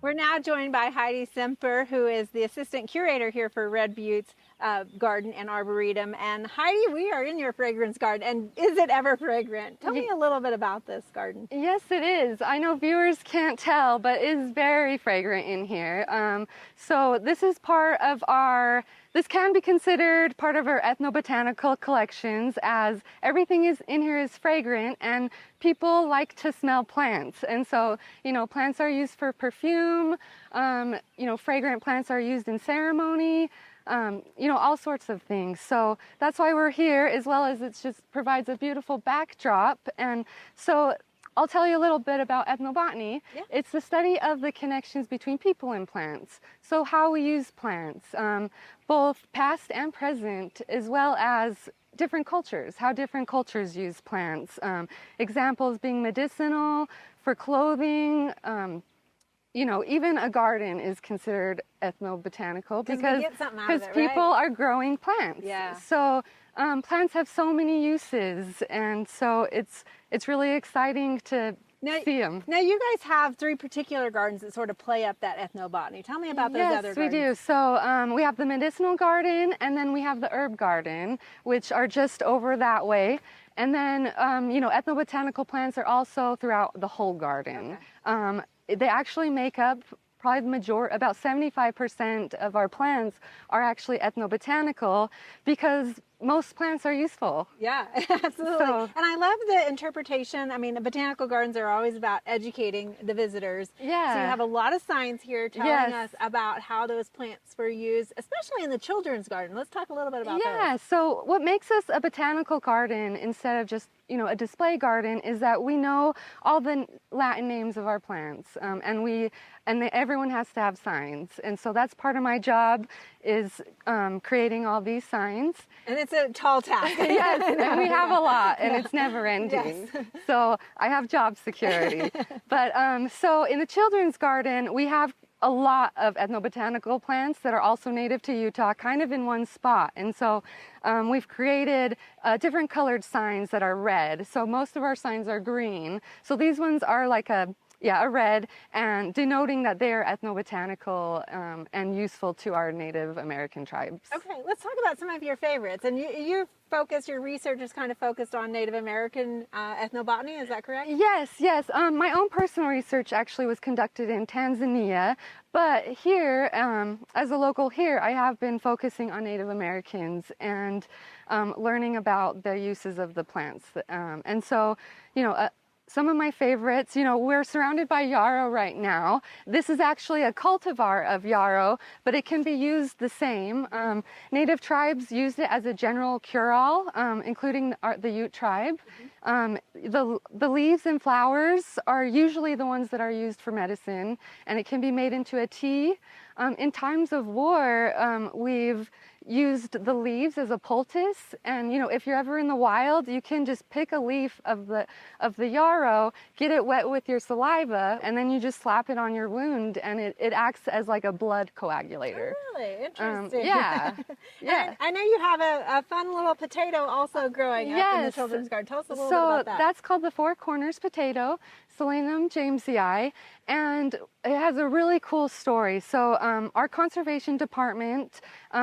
We're now joined by Heidi Simper, who is the assistant curator here for Red Butte's garden and arboretum. And Heidi, we are in your fragrance garden, and is it ever fragrant? Tell me a little bit about this garden. Yes, it is. I know viewers can't tell, but it is very fragrant in here. So this is part of this can be considered part of our ethnobotanical collections, as everything in here is fragrant and people like to smell plants. And so, plants are used for perfume, fragrant plants are used in ceremony, all sorts of things. So that's why we're here, as well as it just provides a beautiful backdrop. And so I'll tell you a little bit about ethnobotany. Yeah. It's the study of the connections between people and plants. So how we use plants, both past and present, as well as different cultures, how different cultures use plants. Examples being medicinal, for clothing, even a garden is considered ethnobotanical because people are growing plants. Yeah. So plants have so many uses, and so it's really exciting to see them. Now you guys have 3 particular gardens that sort of play up that ethnobotany. Tell me about those other gardens. Yes, we do. So we have the medicinal garden, and then we have the herb garden, which are just over that way. And then, ethnobotanical plants are also throughout the whole garden. Okay. They actually make up probably about 75% of our plants are actually ethnobotanical, because most plants are useful. Yeah, absolutely. And I love the interpretation. I mean, the botanical gardens are always about educating the visitors. Yeah. So you have a lot of signs here telling us about how those plants were used, especially in the children's garden. Let's talk a little bit about that. Yeah, so what makes us a botanical garden instead of just, a display garden is that we know all the Latin names of our plants, and everyone has to have signs. And so that's part of my job, is creating all these signs. And it's a tall task. Yes, and we have a lot, and it's never ending. Yes. So I have job security. But so in the children's garden, we have a lot of ethnobotanical plants that are also native to Utah, kind of in one spot. And so we've created different colored signs that are red. So most of our signs are green. So these ones are like a red, and denoting that they are ethnobotanical and useful to our Native American tribes. Okay, let's talk about some of your favorites. And your research is kind of focused on Native American ethnobotany, is that correct? Yes. My own personal research actually was conducted in Tanzania, but here, as a local here, I have been focusing on Native Americans and learning about the uses of the plants. And so, some of my favorites, we're surrounded by yarrow right now. This is actually a cultivar of yarrow, but it can be used the same. Native tribes used it as a general cure-all, including the Ute tribe. The leaves and flowers are usually the ones that are used for medicine, and it can be made into a tea. In times of war, we've used the leaves as a poultice, and if you're ever in the wild, you can just pick a leaf of the yarrow, get it wet with your saliva, and then you just slap it on your wound, and it acts as like a blood coagulator. Oh, really interesting. Yeah. I know you have a fun little potato also growing up in the children's garden. Tell us a little bit about that. So that's called the Four Corners potato, Solanum jamesii, and it has a really cool story. So our conservation department,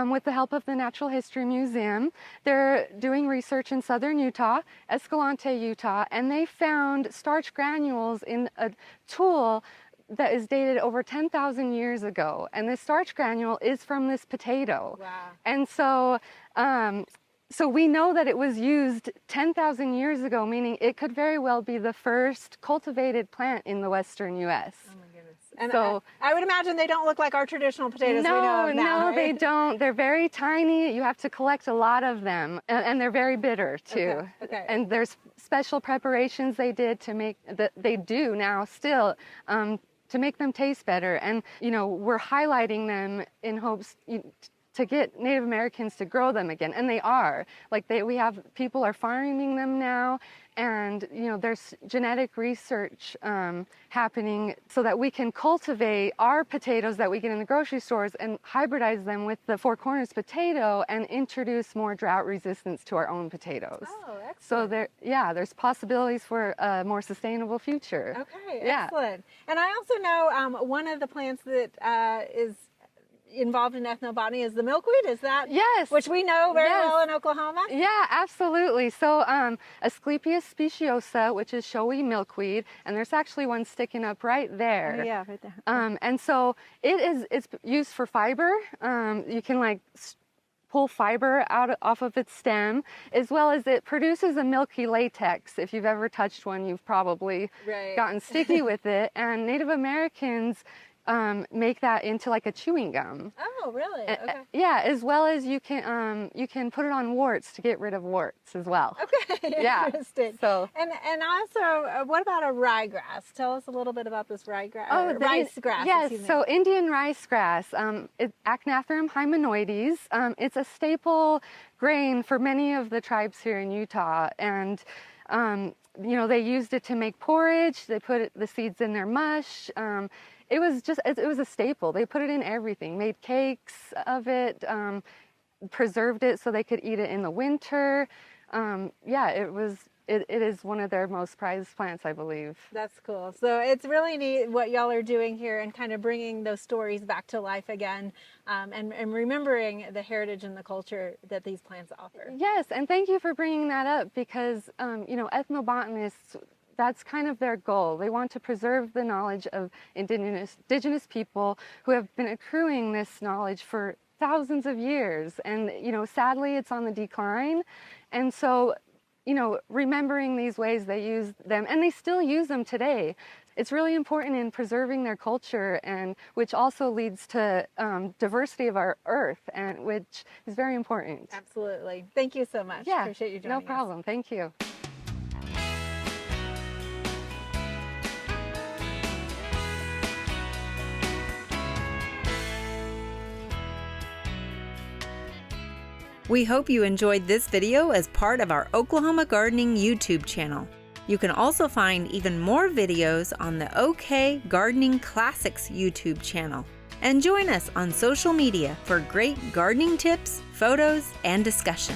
with the help of the Natural History Museum, they're doing research in southern Utah, Escalante, Utah, and they found starch granules in a tool that is dated over 10,000 years ago. And this starch granule is from this potato. Wow. And so so we know that it was used 10,000 years ago, meaning it could very well be the first cultivated plant in the western U.S. Oh my goodness. And so I would imagine they don't look like our traditional potatoes we know of now. No, they don't. They're very tiny. You have to collect a lot of them, and they're very bitter too. Okay. And there's special preparations they did to make that they do now still to make them taste better. And we're highlighting them in hopes to get Native Americans to grow them again, and they are. Like people are farming them now, and there's genetic research happening so that we can cultivate our potatoes that we get in the grocery stores and hybridize them with the Four Corners potato and introduce more drought resistance to our own potatoes. Oh, excellent. So there's possibilities for a more sustainable future. Okay, Yeah. excellent. And I also know one of the plants that is involved in ethnobotany is the milkweed. Is that? Yes. Which we know very Yes. well in Oklahoma. Yeah, absolutely. So Asclepias speciosa, which is showy milkweed, and there's actually one sticking up right there. Oh, yeah, right there. And so it's used for fiber. You can pull fiber off of its stem, as well as it produces a milky latex. If you've ever touched one, you've probably gotten sticky with it. And Native Americans make that into like a chewing gum. Oh, really? Okay. Yeah, as well as you can put it on warts to get rid of warts as well. Okay. Yeah. Interesting. So and also, what about a ryegrass? Tell us a little bit about this ryegrass. Rice grass. Yes. Excuse me. So Indian rice grass, it's Achnatharum hymonoides. It's a staple grain for many of the tribes here in Utah, and they used it to make porridge. They put the seeds in their mush. It was a staple. They put it in everything, made cakes of it, preserved it so they could eat it in the winter. It is one of their most prized plants, I believe. That's cool. So it's really neat what y'all are doing here and kind of bringing those stories back to life again, and remembering the heritage and the culture that these plants offer. Yes, and thank you for bringing that up because, ethnobotanists, that's kind of their goal. They want to preserve the knowledge of indigenous people who have been accruing this knowledge for thousands of years. And, sadly, it's on the decline. And so, remembering these ways they use them, and they still use them today. It's really important in preserving their culture, and which also leads to diversity of our earth, and which is very important. Absolutely. Thank you so much. Yeah, Appreciate you joining us. No problem. Thank you. We hope you enjoyed this video as part of our Oklahoma Gardening YouTube channel. You can also find even more videos on the OK Gardening Classics YouTube channel. And join us on social media for great gardening tips, photos, and discussion.